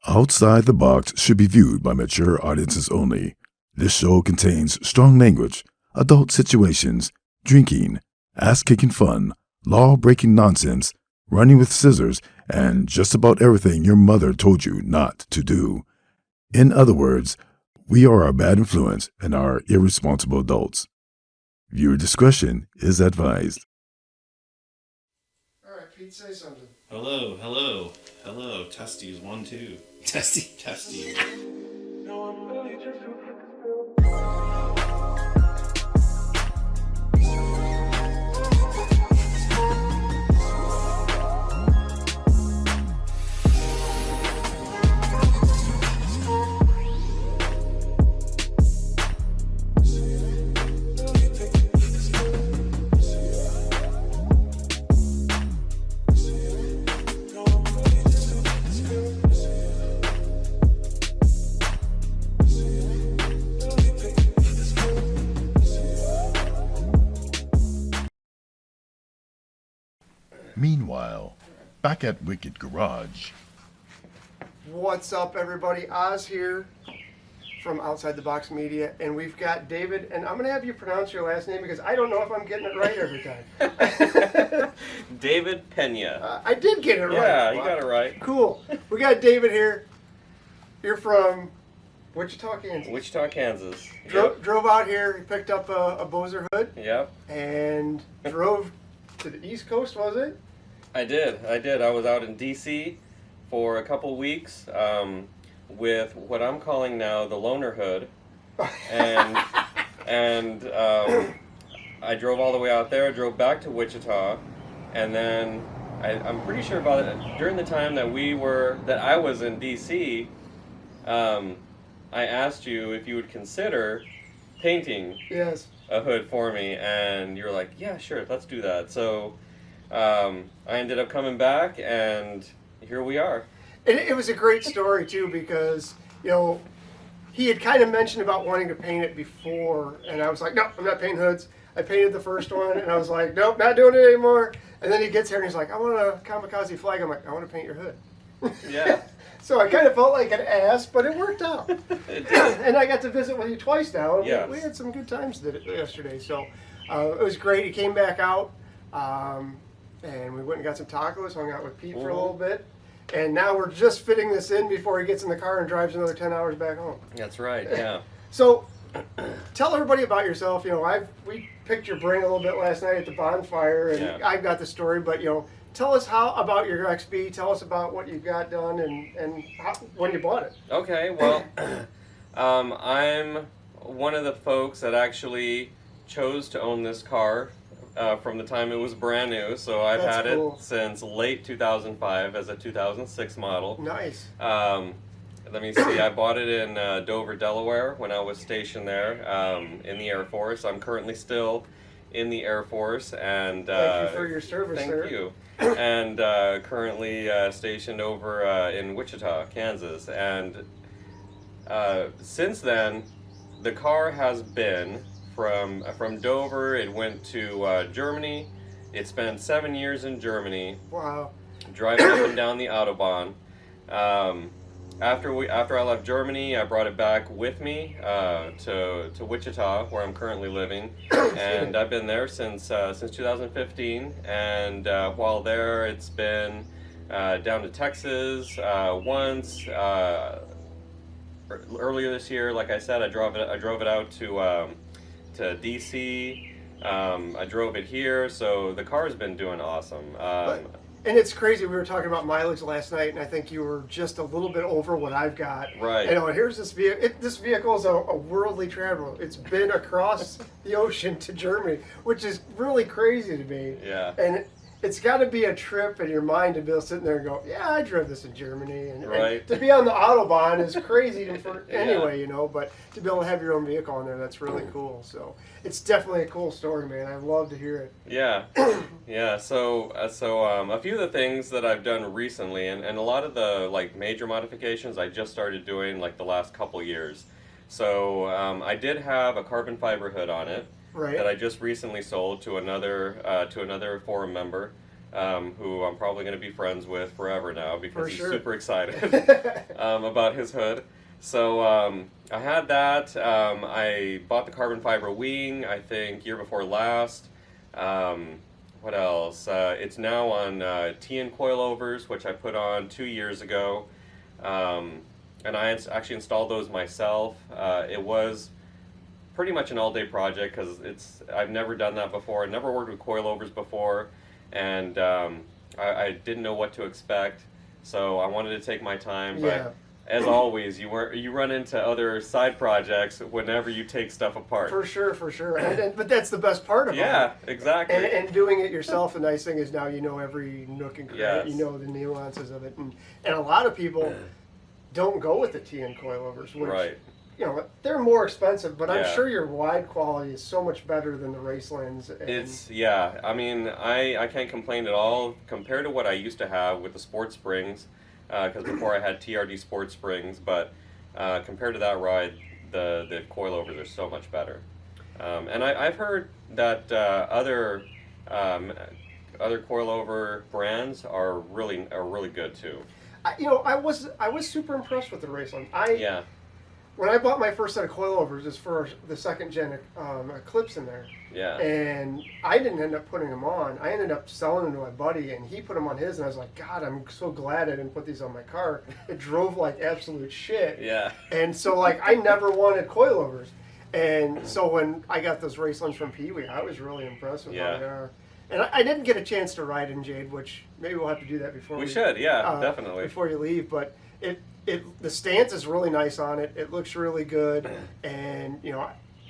Outside the Box should be viewed by mature audiences only. This show contains strong language, adult situations, drinking, ass-kicking fun, law-breaking nonsense, running with scissors, and just about everything your mother told you not to do. In other words, we are a bad influence and are irresponsible adults. Viewer discretion is advised. All right, Pete, say something. Hello. Testies, 1, 2. Testy. No, I'm really just... Meanwhile, back at Wicked Garage. What's up, everybody? Oz here from Outside the Box Media, and we've got David, and I'm going to have you pronounce your last name because I don't know if I'm getting it right every time. David Pena. I did get it right. Yeah, you got it right. Cool. We got David here. You're from Wichita, Kansas. Wichita, Kansas. Drove out here, picked up a Bozer hood, Yep. and drove to the East Coast, was it? I did. I was out in D.C. for a couple weeks with what I'm calling now the loner hood. And I drove all the way out there, drove back to Wichita, and then I'm pretty sure about it, during the time that I was in D.C., I asked you if you would consider painting Yes. a hood for me, and you were like, yeah, sure, let's do that. So I ended up coming back, and here we are. It was a great story, too, because, he had kind of mentioned about wanting to paint it before, and I was like, no, I'm not painting hoods. I painted the first one, and I was like, nope, not doing it anymore. And then he gets here, and he's like, I want a kamikaze flag. I'm like, I want to paint your hood. Yeah. So I kind of felt like an ass, but it worked out. It did. And I got to visit with you twice now. And Yes. we had some good times yesterday. So it was great. He came back out, and we went and got some tacos, hung out with Pete for a little bit. And now we're just fitting this in before he gets in the car and drives another 10 hours back home. That's right, yeah. So tell everybody about yourself. We picked your brain a little bit last night at the bonfire, and Yeah. I've got the story, but tell us about your XB. Tell us about what you got done and when you bought it. Okay, well, I'm one of the folks that actually chose to own this car from the time it was brand new. So I've That's had cool. it since late 2005 as a 2006 model. Nice. Let me see, I bought it in Dover, Delaware when I was stationed there in the Air Force. I'm currently still in the Air Force, and Thank you for your service, thank sir. you. And currently stationed over in Wichita, Kansas. And since then, the car has been from Dover. It went to Germany. It spent 7 years in Germany, Wow. driving up and down the Autobahn. After I left Germany, I brought it back with me to Wichita, where I'm currently living, and I've been there since 2015. And while there, it's been down to Texas once. Earlier this year, like I said, I drove it out to DC. I drove it here, so the car's been doing awesome. And it's crazy. We were talking about mileage last night, and I think you were just a little bit over what I've got. Right. And here's this vehicle. This vehicle is a worldly traveler. It's been across the ocean to Germany, which is really crazy to me. Yeah. And it's got to be a trip in your mind to be able to sit there and go, yeah, I drove this in Germany. And Right. to be on the Autobahn is crazy for Yeah. anyway, but to be able to have your own vehicle on there, that's really cool. So it's definitely a cool story, man. I'd love to hear it. Yeah, yeah. So a few of the things that I've done recently, and a lot of the major modifications I just started doing the last couple years. So I did have a carbon fiber hood on it Right. that I just recently sold to another forum member. who I'm probably going to be friends with forever now because he's super excited about his hood. So I had that. I bought the carbon fiber wing, I think, year before last. What else? It's now on TN coilovers, which I put on 2 years ago. And I actually installed those myself. It was pretty much an all-day project because I've never done that before. Never worked with coilovers before, and I didn't know what to expect. So I wanted to take my time, but as always, you run into other side projects whenever you take stuff apart. For sure. But that's the best part of it. Yeah, exactly. And doing it yourself, the nice thing is now you know every nook and cranny. Yes. You know the nuances of it, and a lot of people don't go with the TN coilovers, which Right. They're more expensive, but I'm Yeah. sure your wide quality is so much better than the Racelands. I mean, I can't complain at all compared to what I used to have with the sports springs, because before I had TRD sports springs, but compared to that ride, the coilovers are so much better. And I've heard that other coilover brands are really good too. I was super impressed with the Raceland. When I bought my first set of coilovers, it's for the second gen Eclipse in there. Yeah. And I didn't end up putting them on. I ended up selling them to my buddy, and he put them on his, and I was like, God, I'm so glad I didn't put these on my car. It drove like absolute shit. Yeah. And so, like, I never wanted coilovers. And so when I got those Racelands from Pee Wee, I was really impressed with how they are. And I didn't get a chance to ride in Jade, which maybe we'll have to do that before we should, definitely. Before you leave, but the stance is really nice on it. It looks really good, and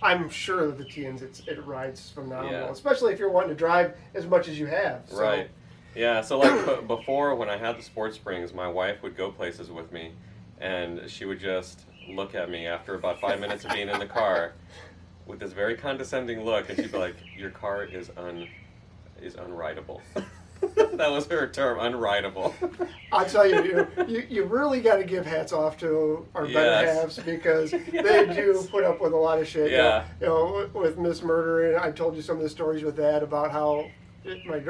I'm sure that the TNs it rides phenomenal, especially if you're wanting to drive as much as you have. So. Right. Yeah. So like before, when I had the sports springs, my wife would go places with me, and she would just look at me after about 5 minutes of being in the car with this very condescending look, and she'd be like, "Your car is unrideable." That was her term, unrideable. I'll tell you, you really got to give hats off to our better halves because they do put up with a lot of shit. Yeah. With Miss Murder, and I told you some of the stories with that about how my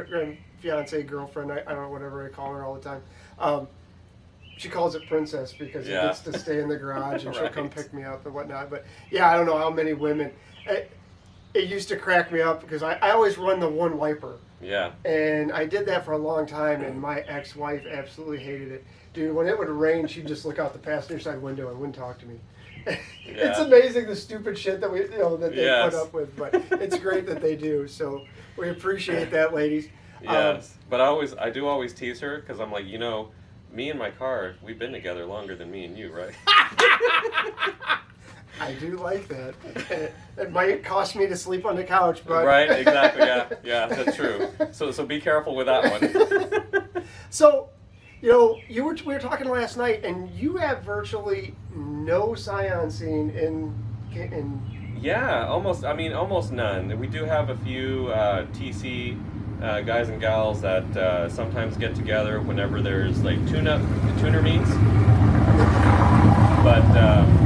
fiance girlfriend, I don't know, whatever I call her all the time, she calls it Princess because he gets to stay in the garage and she'll come pick me up and whatnot. But I don't know how many women. It used to crack me up because I always run the one wiper. Yeah. And I did that for a long time, and my ex-wife absolutely hated it. Dude, when it would rain, she'd just look out the passenger side window and wouldn't talk to me. It's amazing the stupid shit that they put up with, but it's great that they do. So we appreciate that, ladies. Yes, but I do always tease her because I'm like, me and my car, we've been together longer than me and you, right? I do like that. It might cost me to sleep on the couch, but right, exactly, yeah, that's true. So be careful with that one. So, we were talking last night, and you have virtually no Scion scene in. Yeah, almost none. We do have a few TC guys and gals that sometimes get together whenever there's like tuner meets. But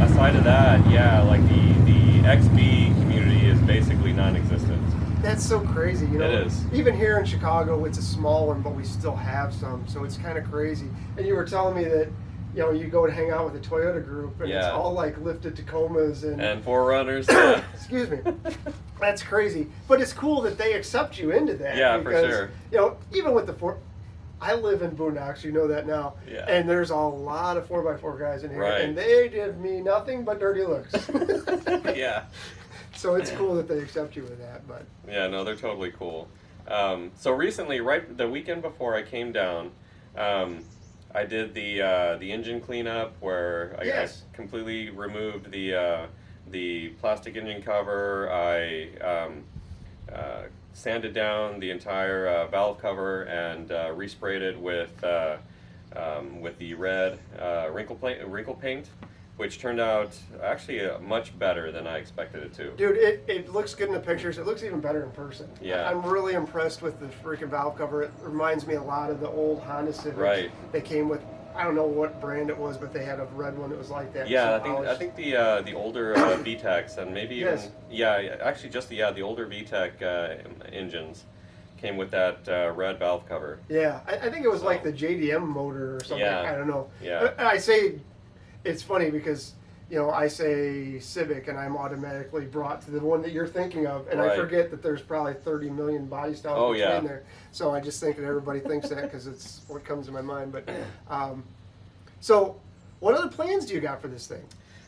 aside of that, like the XB community is basically non-existent. That's so crazy. It is. Even here in Chicago, it's a small one, but we still have some, so it's kind of crazy. And you were telling me that, you go to hang out with the Toyota group, and it's all like lifted Tacomas and 4Runners. Excuse me. That's crazy. But it's cool that they accept you into that. Yeah, because, for sure. Even with the I live in Boondocks, you know that now. Yeah. And there's a lot of 4x4 guys in here, right. and they give me nothing but dirty looks. Yeah. So it's cool that they accept you with that, but. Yeah, no, they're totally cool. So recently, right the weekend before I came down, I did the engine cleanup where I completely removed the plastic engine cover. I sanded down the entire valve cover and resprayed it with the red wrinkle paint, which turned out actually much better than I expected it to. Dude, it looks good in the pictures. It looks even better in person. Yeah. I'm really impressed with the freaking valve cover. It reminds me a lot of the old Honda Civics. Right. They came with, I don't know what brand it was, but they had a red one that was like that. Yeah, I think the older VTECs and maybe even actually just the older VTEC engines came with that red valve cover. Yeah, I think it was like the JDM motor or something. Yeah. I don't know. Yeah. I say it's funny because I say Civic and I'm automatically brought to the one that you're thinking of, and I forget that there's probably 30 million body styles between there. So I just think that everybody thinks that because it's what comes to my mind. But so, what other plans do you got for this thing?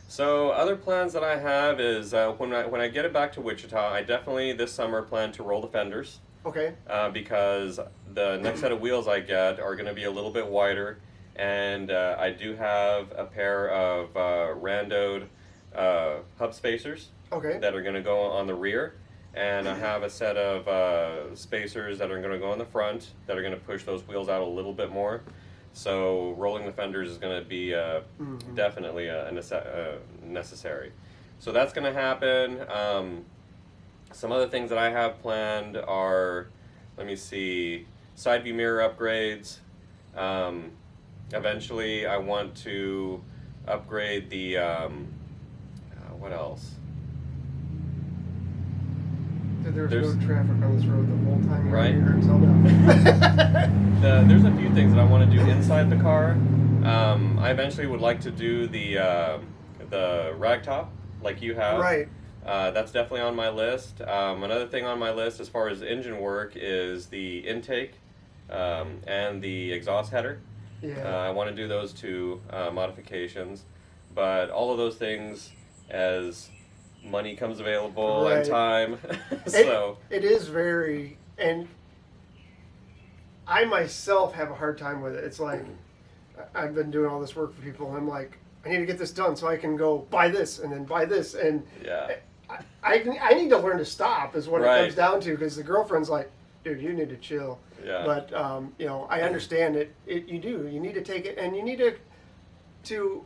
So other plans that I have is when I get it back to Wichita, I definitely this summer plan to roll the fenders. Okay. Because the next set of wheels I get are going to be a little bit wider, and I do have a pair of randoed hub spacers. Okay. That are going to go on the rear, and I have a set of spacers that are going to go on the front that are going to push those wheels out a little bit more. So rolling the fenders is going to be definitely necessary. So that's going to happen. Some other things that I have planned are, let me see, side view mirror upgrades. Eventually I want to upgrade the, what else? There's no traffic on this road the whole time. Right. Here, there's a few things that I want to do inside the car. I eventually would like to do the rag top like you have. Right. That's definitely on my list. Another thing on my list as far as engine work is the intake and the exhaust header. Yeah. I want to do those two modifications, but all of those things as money comes available and time. So it is very, and I myself have a hard time with it. It's like I've been doing all this work for people, and I'm like, I need to get this done so I can go buy this and then buy this, and I need to learn to stop is what it comes down to, because the girlfriend's like, dude, you need to chill. Yeah. But I understand it. You need to take it, and you need to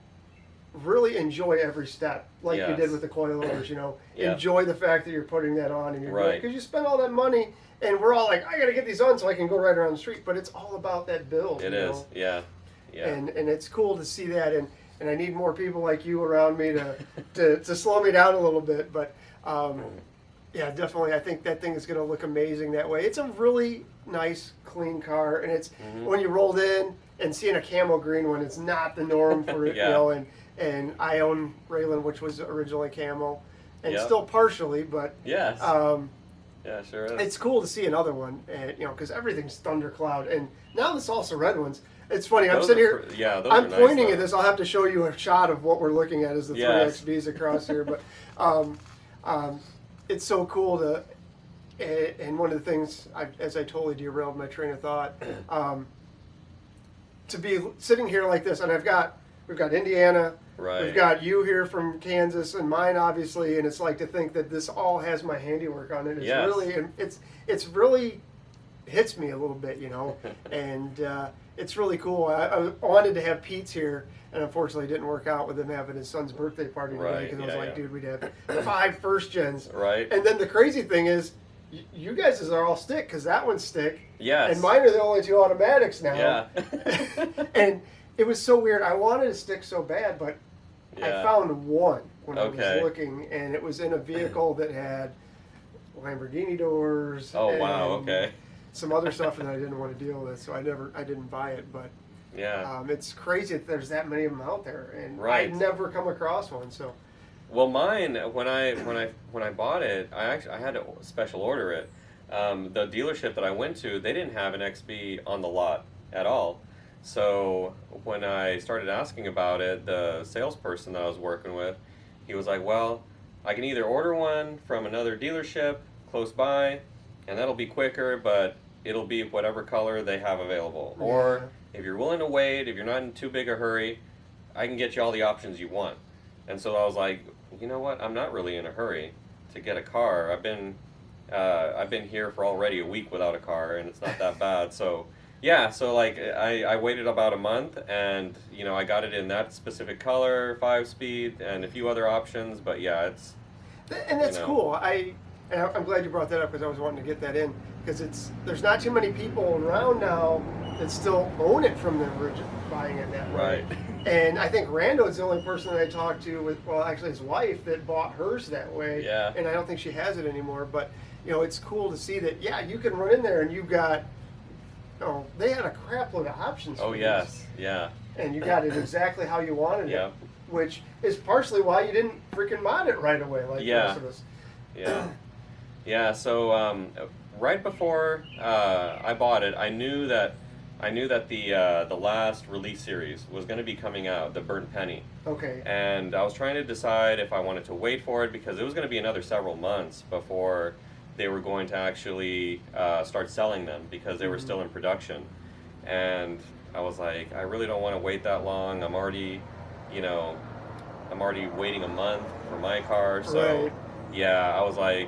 really enjoy every step, like you did with the coilovers. Enjoy the fact that you're putting that on, and you're because you spend all that money, and we're all like, I got to get these on so I can go right around the street. But it's all about that build. It is, yeah. And it's cool to see that, and I need more people like you around me to slow me down a little bit. But yeah, definitely, I think that thing is going to look amazing that way. It's a really nice, clean car, and it's when you rolled in and seeing a camo green one, it's not the norm for it, And I own Raylan, which was originally camo, and still partially, but yeah, sure is. It's cool to see another one, and because everything's thundercloud, and now the salsa red ones. It's funny. I'm sitting here. I'm pointing at this. I'll have to show you a shot of what we're looking at as the 3XBs across here, but it's so cool to. And one of the things, as I totally derailed my train of thought, to be sitting here like this, and we've got Indiana. Right. We've got you here from Kansas and mine, obviously, and it's like to think that this all has my handiwork on it. It's really hits me a little bit, and it's really cool. I wanted to have Pete's here, and unfortunately it didn't work out with him having his son's birthday party today, because I was like, dude, we'd have 5 first gens. Right. And then the crazy thing is, you guys are all stick, because that one's stick. Yes. And mine are the only 2 automatics now. Yeah. And it was so weird. I wanted a stick so bad, but I found one when I was looking, and it was in a vehicle that had Lamborghini doors. Oh, wow, okay. Some other stuff that I didn't want to deal with, so I didn't buy it. But it's crazy that there's that many of them out there, and I'd never come across one. So, well, mine when I bought it, I had to special order it. The dealership that I went to, they didn't have an XB on the lot at all. So when I started asking about it, the salesperson that I was working with, he was like, well, I can either order one from another dealership close by, and that'll be quicker, but it'll be whatever color they have available. Or if you're willing to wait, if you're not in too big a hurry, I can get you all the options you want. And so I was like, you know what, I'm not really in a hurry to get a car. I've been here for already a week without a car, and it's not that bad. So yeah, so like I waited about a month, and I got it in that specific color, 5-speed, and a few other options. But yeah, that's cool. I'm glad you brought that up, because I was wanting to get that in, because there's not too many people around now that still own it from the original, buying it that way. Right. And I think Rando's the only person that I talked to actually his wife, that bought hers that way. Yeah. And I don't think she has it anymore, but it's cool to see that. Yeah, you can run in there and you've got. Oh, they had a crap load of options. Oh for yes, these. yeah. And you got it exactly how you wanted Yeah. it, which is partially why you didn't freaking mod it right away like Yeah. most of us. Yeah. Yeah. So right before I bought it, I knew that the last release series was going to be coming out, the Burnt Penny. Okay. And I was trying to decide if I wanted to wait for it because it was going to be another several months before they were going to actually start selling them because they were still in production. And I was like, I really don't want to wait that long. I'm already waiting a month for my car. So Right. yeah, I was like,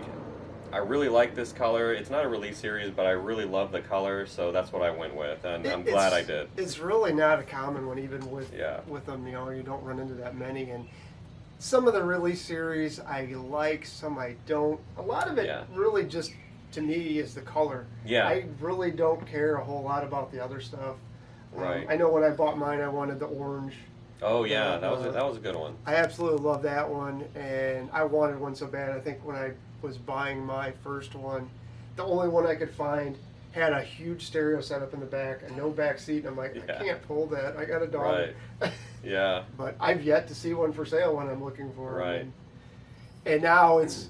I really like this color. It's not a release series, but I really love the color, so that's what I went with, and I'm glad I did. It's really not a common one, even with Yeah. with them. You don't run into that many, and some of the release series I like, some I don't. A lot of it Yeah. really just to me is the color. Yeah. I really don't care a whole lot about the other stuff. Right. I know when I bought mine, I wanted the orange. Oh yeah, that was a good one. I absolutely love that one, and I wanted one so bad. I think when I was buying my first one, the only one I could find had a huge stereo setup in the back and no back seat, and I'm like, Yeah. I can't pull that. I got a dog. Right. Yeah. But I've yet to see one for sale when I'm looking for Right. them. And now it's,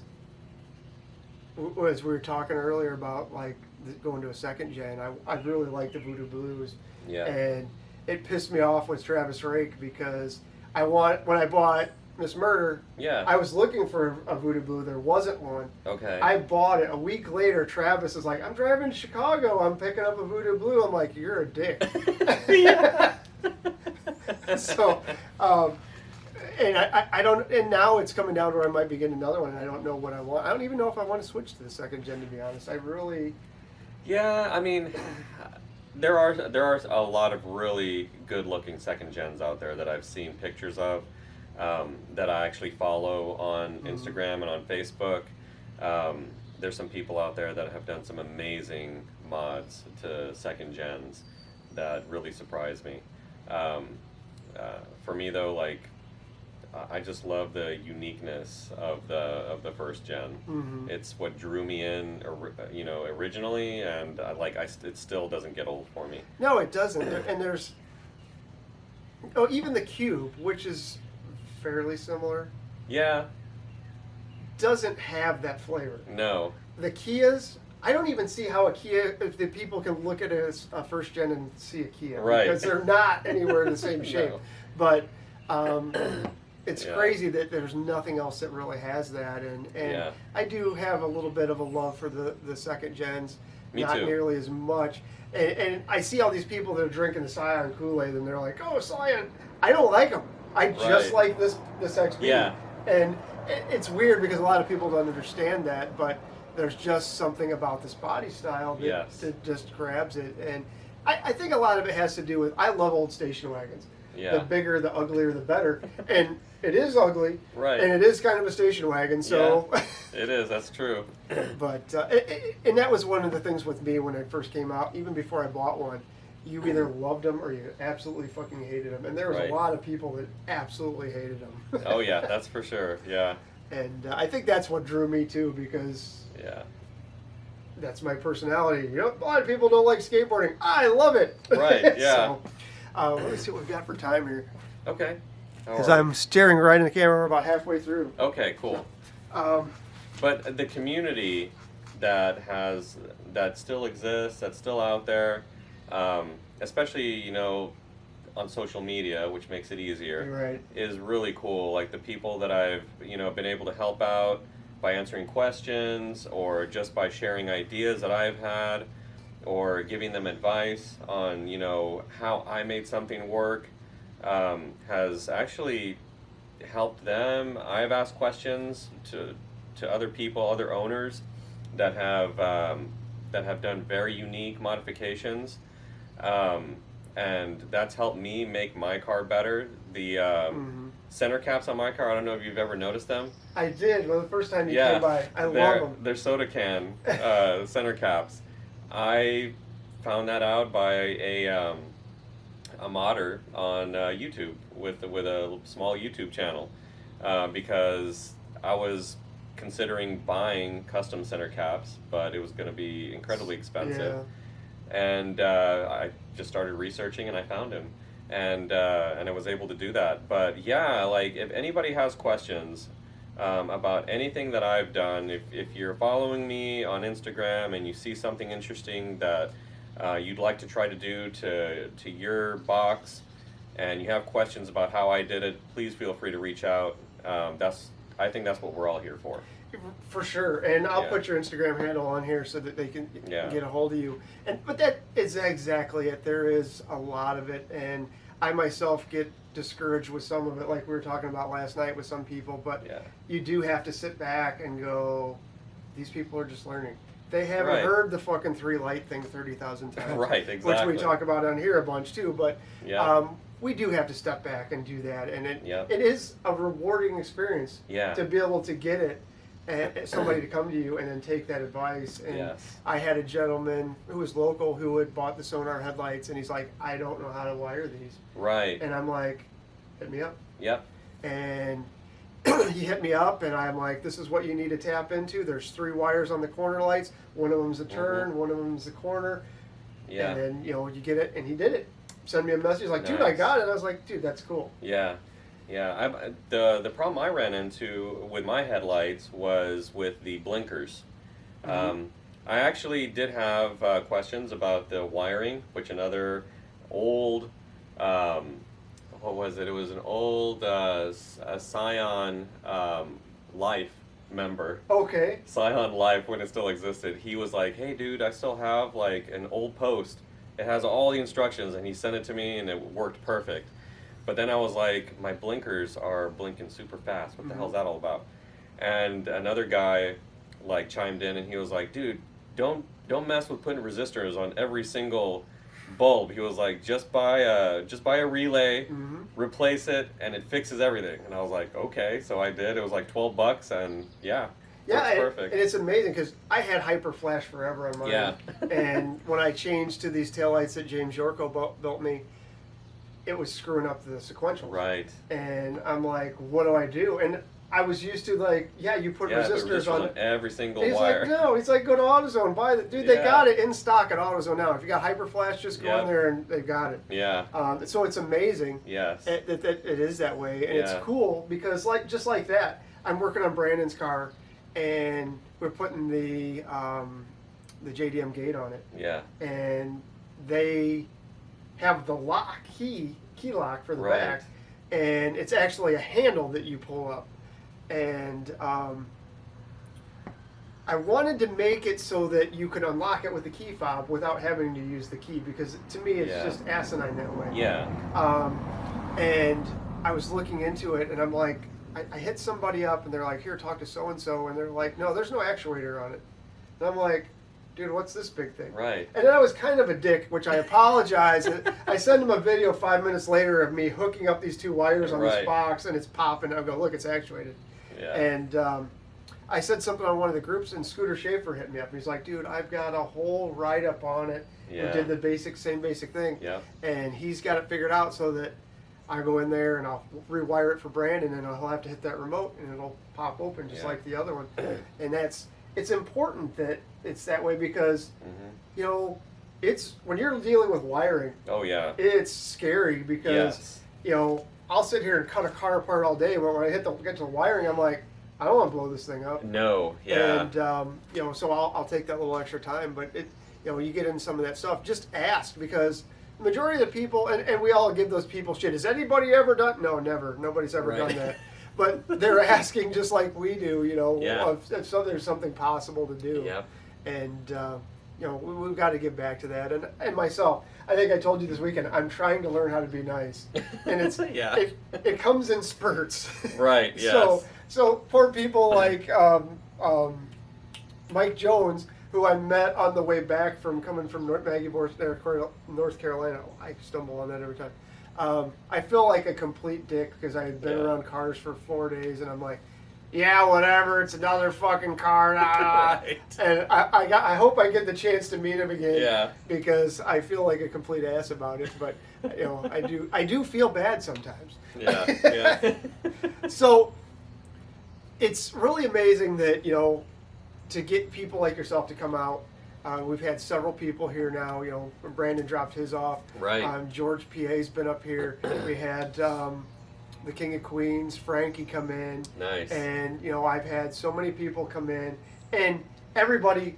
as we were talking earlier about like going to a second gen, I really like the Voodoo Blues. Yeah. And it pissed me off with Travis Rake because when I bought Miss Murder, Yeah. I was looking for a Voodoo Blue. There wasn't one. Okay. I bought it. A week later, Travis is like, I'm driving to Chicago. I'm picking up a Voodoo Blue. I'm like, you're a dick. So, and I don't, and now it's coming down to where I might be getting another one, and I don't know what I want. I don't even know if I want to switch to the second gen, to be honest. I really, Yeah, I mean, there are a lot of really good-looking second gens out there that I've seen pictures of, that I actually follow on Instagram and on Facebook. There's some people out there that have done some amazing mods to second gens that really surprise me. For me though, like, I just love the uniqueness of the first gen. It's what drew me in, originally, and it still doesn't get old for me. no, it doesn't. And there's, even the Cube, which is fairly similar, Yeah, doesn't have that flavor. no, The Kias, I don't even see how a Kia, if the people can look at it as a first gen and see a Kia, Right. because they're not anywhere in the same shape. No. But it's Yeah. crazy that there's nothing else that really has that, and Yeah. I do have a little bit of a love for the second gens, Me not too. nearly as much. And I see all these people that are drinking the Scion Kool-Aid, and they're like, "Oh, Scion!" I don't like them. I just Right. like this XP. Yeah. And it's weird because a lot of people don't understand that, but there's just something about this body style that, Yes. that just grabs it. And I think a lot of it has to do with, I love old station wagons. Yeah. The bigger, the uglier, the better. And it is ugly. Right. And it is kind of a station wagon. So, It is. That's true. but, and that was one of the things with me when it first came out, even before I bought one. You either loved them or you absolutely fucking hated them. And there was Right. a lot of people that absolutely hated them. Oh yeah, that's for sure. Yeah, And I think that's what drew me too, because yeah. that's my personality. A lot of people don't like skateboarding. I love it. Right, yeah. So, let me see what we've got for time here. Okay. Because I'm staring right in the camera. We're about halfway through. Okay, cool. But the community that still exists, that's still out there, especially on social media, which makes it easier, Right. is really cool. Like the people that I've been able to help out by answering questions or just by sharing ideas that I've had or giving them advice on how I made something work, has actually helped them. I've asked questions to other people, other owners that have done very unique modifications, and that's helped me make my car better. The center caps on my car, I don't know if you've ever noticed them. I did. Well, the first time you Yeah, came by, I love them. they're soda can center caps. I found that out by a modder on YouTube with a small YouTube channel, because I was considering buying custom center caps, but it was going to be incredibly expensive. And I just started researching, and I found him, and I was able to do that. But yeah, like if anybody has questions about anything that I've done, if you're following me on Instagram and you see something interesting that you'd like to try to do to your box, and you have questions about how I did it, please feel free to reach out. I think that's what we're all here for. For sure, and I'll put your Instagram handle on here so that they can get a hold of you. But that is exactly it. There is a lot of it, and I myself get discouraged with some of it, like we were talking about last night with some people. But you do have to sit back and go, these people are just learning. They haven't heard the fucking 3 light thing 30,000 times. Right, exactly. Which we talk about on here a bunch too. But we do have to step back and do that, and it is a rewarding experience to be able to get it. And somebody to come to you and then take that advice. And I had a gentleman who was local who had bought the Sonar headlights, and he's like, I don't know how to wire these. Right. And I'm like, hit me up. Yep. And he hit me up, and I'm like, this is what you need to tap into. There's 3 wires on the corner lights. One of them's a turn, one of them's the corner. Yeah. And then, you get it, and he did it. Send me a message like, dude, I got it. I was like, dude, that's cool. Yeah. Yeah, the problem I ran into with my headlights was with the blinkers. I actually did have questions about the wiring, which another old, what was it? It was an old Scion Life member. Okay. Scion Life, when it still existed. He was like, hey dude, I still have like an old post. It has all the instructions, and he sent it to me, and it worked perfect. But then I was like, my blinkers are blinking super fast. What the hell's that all about? And another guy like chimed in, and he was like, dude, don't mess with putting resistors on every single bulb. He was like, just buy a relay, replace it, and it fixes everything. And I was like, okay. So I did. It was like $12, and perfect. And it's amazing because I had hyper flash forever on mine. Yeah. And when I changed to these taillights that James Yorko built me, it was screwing up the sequential. Right. And I'm like, what do I do? And I was used to like, you put resistors on every single he's wire. Like, no, he's like, go to AutoZone, buy the dude. They got it in stock at AutoZone now. If you got Hyperflash, just go in there and they've got it. Yeah. So it's amazing. Yes. That it is that way, and it's cool because just like that, I'm working on Brandon's car, and we're putting the JDM gate on it. Yeah. And they have the key lock for the back, and it's actually a handle that you pull up. And I wanted to make it so that you could unlock it with the key fob without having to use the key, because to me it's just asinine that way. Yeah. And I was looking into it, and I'm like, I hit somebody up, and they're like, here, talk to so-and-so, and they're like, no, there's no actuator on it. And I'm like, dude, what's this big thing? Right. And then I was kind of a dick, which I apologize. I send him a video 5 minutes later of me hooking up these 2 wires on this box, and it's popping. I go, look, it's actuated. Yeah. And I said something on one of the groups, and Scooter Schaefer hit me up. He's like, dude, I've got a whole write-up on it. Yeah. We did the same basic thing. Yeah. And he's got it figured out so that I go in there and I'll rewire it for Brandon, and he'll have to hit that remote, and it'll pop open just like the other one. And it's important that it's that way because, it's when you're dealing with wiring. Oh, yeah. It's scary because, I'll sit here and cut a car apart all day, but when I get to the wiring, I'm like, I don't want to blow this thing up. No, yeah. And, so I'll take that little extra time, but you get in some of that stuff, just ask, because the majority of the people, and we all give those people shit. Has anybody ever done? No, never. Nobody's ever done that. But they're asking just like we do, if there's something possible to do. Yep. And, we've got to get back to that. And myself, I think I told you this weekend, I'm trying to learn how to be nice. And it's it comes in spurts. Right, yes. So poor people like Mike Jones, who I met on the way back from coming from North Carolina. I stumble on that every time. I feel like a complete dick because I had been around cars for 4 days, and I'm like, yeah, whatever, it's another fucking car. Right. And I hope I get the chance to meet him again. Yeah. Because I feel like a complete ass about it, but I do feel bad sometimes. Yeah. So it's really amazing that, to get people like yourself to come out. We've had several people here now. Brandon dropped his off. Right. George PA's been up here. We had the King of Queens, Frankie, come in. Nice. And, I've had so many people come in. And everybody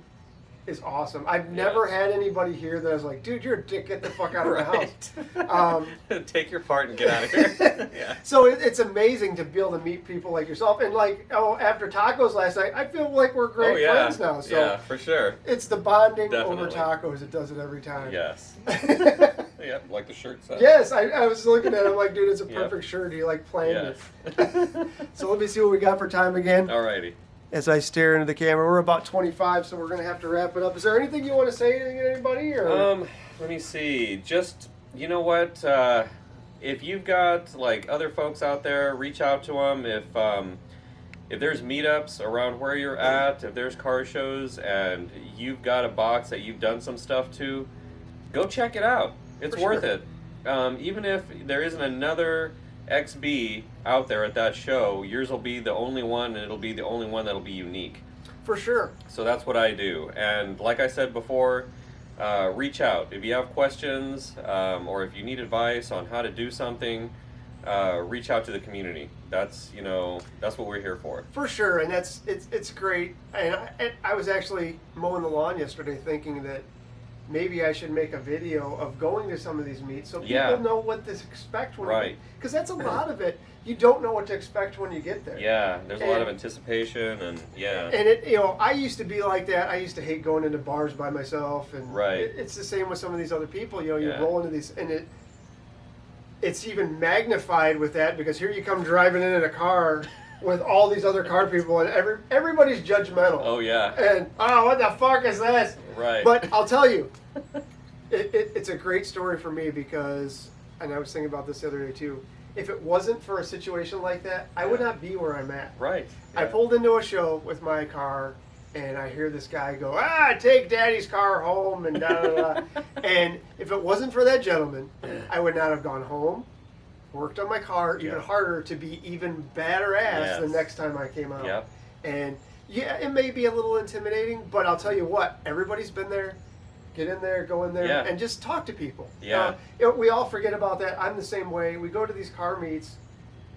is awesome. I've never had anybody here that I was like, dude, you're a dick, get the fuck out of the house. Take your part and get out of here. Yeah. So it's amazing to be able to meet people like yourself. And after tacos last night, I feel like we're great friends now. So yeah, for sure. It's the bonding Definitely. over tacos. It does it every time. Yes. Yep, like the shirt says. Yes, I was looking at it. I'm like, dude, it's a perfect shirt. You planned it. So let me see what we got for time again. Alrighty. As I stare into the camera, we're about 25, so we're going to have to wrap it up. Is there anything you want to say to anybody? Or? Let me see. Just, you know what? If you've got other folks out there, reach out to them. If there's meetups around where you're at, if there's car shows, and you've got a box that you've done some stuff to, go check it out. It's worth it. Even if there isn't another XB out there at that show, yours will be the only one, and it'll be the only one that'll be unique. For sure. So that's what I do. And like I said before, reach out. If you have questions, or if you need advice on how to do something, reach out to the community. That's what we're here for. For sure, and it's great. And I was actually mowing the lawn yesterday thinking that maybe I should make a video of going to some of these meets so people know what to expect when because that's a lot of it. You don't know what to expect when you get there. Yeah, there's a lot of anticipation and And I used to be like that. I used to hate going into bars by myself, and it's the same with some of these other people. You roll into these, and it's even magnified with that because here you come driving in a car with all these other car people, and everybody's judgmental. Oh yeah. And what the fuck is this? Right. But I'll tell you, it's a great story for me because, and I was thinking about this the other day too. If it wasn't for a situation like that, I would not be where I'm at. Right. I pulled into a show with my car, and I hear this guy go, take Daddy's car home, and da da da. And if it wasn't for that gentleman, I would not have gone home, worked on my car even harder to be even better ass the next time I came out. Yep. And it may be a little intimidating, but I'll tell you what, everybody's been there. Get in there, go in there, and just talk to people. Yeah. We all forget about that. I'm the same way. We go to these car meets.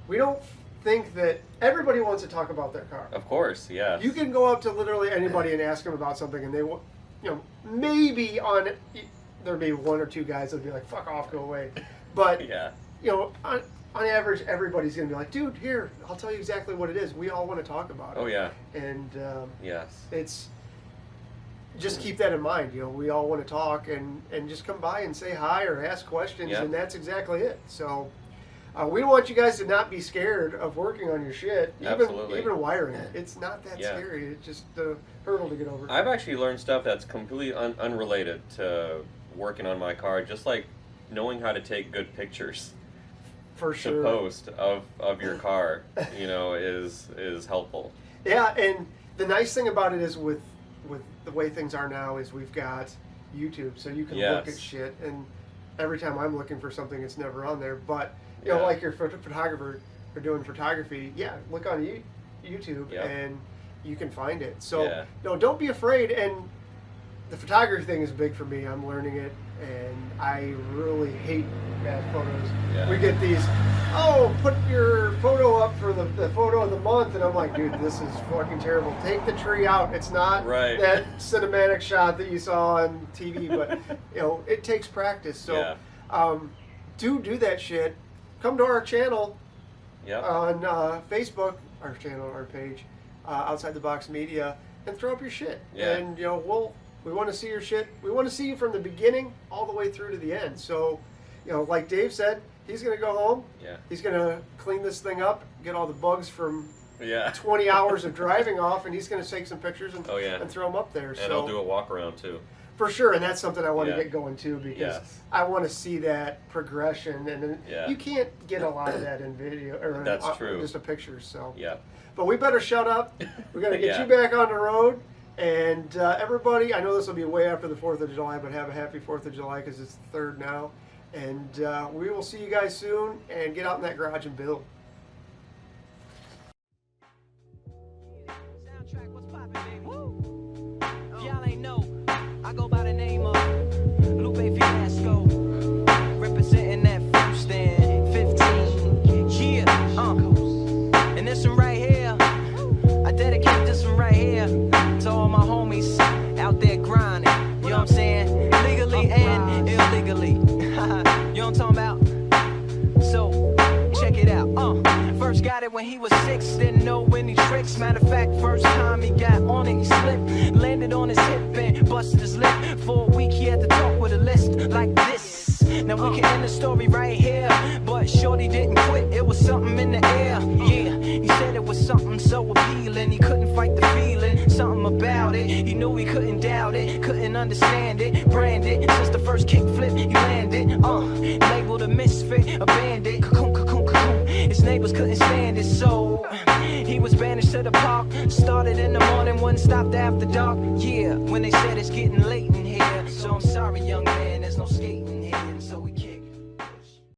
We don't think that everybody wants to talk about their car. Of course, yeah. You can go up to literally anybody and ask them about something, and they will, maybe there'll be one or two guys that'll be like, fuck off, go away. But, on average, everybody's going to be like, dude, here, I'll tell you exactly what it is. We all want to talk about it. Oh, yeah. And yes. It's... Just keep that in mind. We all want to talk and just come by and say hi or ask questions, and that's exactly it. So we want you guys to not be scared of working on your shit, even wiring it. It's not that scary. It's just a hurdle to get over. I've actually learned stuff that's completely unrelated to working on my car, just like knowing how to take good pictures. For sure. To post of your car, is helpful. Yeah, and the nice thing about it is with the way things are now is we've got YouTube, so you can look at shit, and every time I'm looking for something, it's never on there. But like your photographer or doing photography, look on YouTube and you can find it. So don't be afraid. And the photography thing is big for me. I'm learning it, and I really hate bad photos. Yeah. We get these, put your photo up for the photo of the month, and I'm like, dude, this is fucking terrible. Take the tree out. It's not that cinematic shot that you saw on TV, but it takes practice. So do that shit. Come to our channel on Facebook, our channel, our page, Outside the Box Media, and throw up your shit. Yeah. And we want to see your shit. We want to see you from the beginning all the way through to the end. So, like Dave said, he's going to go home. Yeah. He's going to clean this thing up, get all the bugs from 20 20 hours of driving off, and he's going to take some pictures and throw them up there. And I'll do a walk around too. For sure, and that's something I want to get going too, because I want to see that progression, and you can't get a lot of that in video or true. Just a picture. So but we better shut up. We're going to get you back on the road. And everybody, I know this will be way after the 4th of July, but have a happy 4th of July because it's the 3rd now. And we will see you guys soon, and get out in that garage and build. this one right here, I dedicate this one right here to all my homies out there grinding. You know what I'm saying? Legally and illegally. You know what I'm talking about? So, check it out. First got it when he was 6, didn't know any tricks. Matter of fact, first time he got on it, he slipped. Landed on his hip and busted his lip. For a week he had to talk with a list like this. Now we can end the story right here, but shorty didn't quit, it was something in the air. Yeah, he said it was something so appealing, he couldn't fight the feeling, something about it. He knew he couldn't doubt it, couldn't understand it. Branded, since the first kick flip he landed. Labeled a misfit, a bandit. Cocoon, cocoon, cocoon. His neighbors couldn't stand it, so he was banished to the park. Started in the morning, wouldn't stop after dark. Yeah, when they said it's getting late in here, so I'm sorry young man, there's no skating.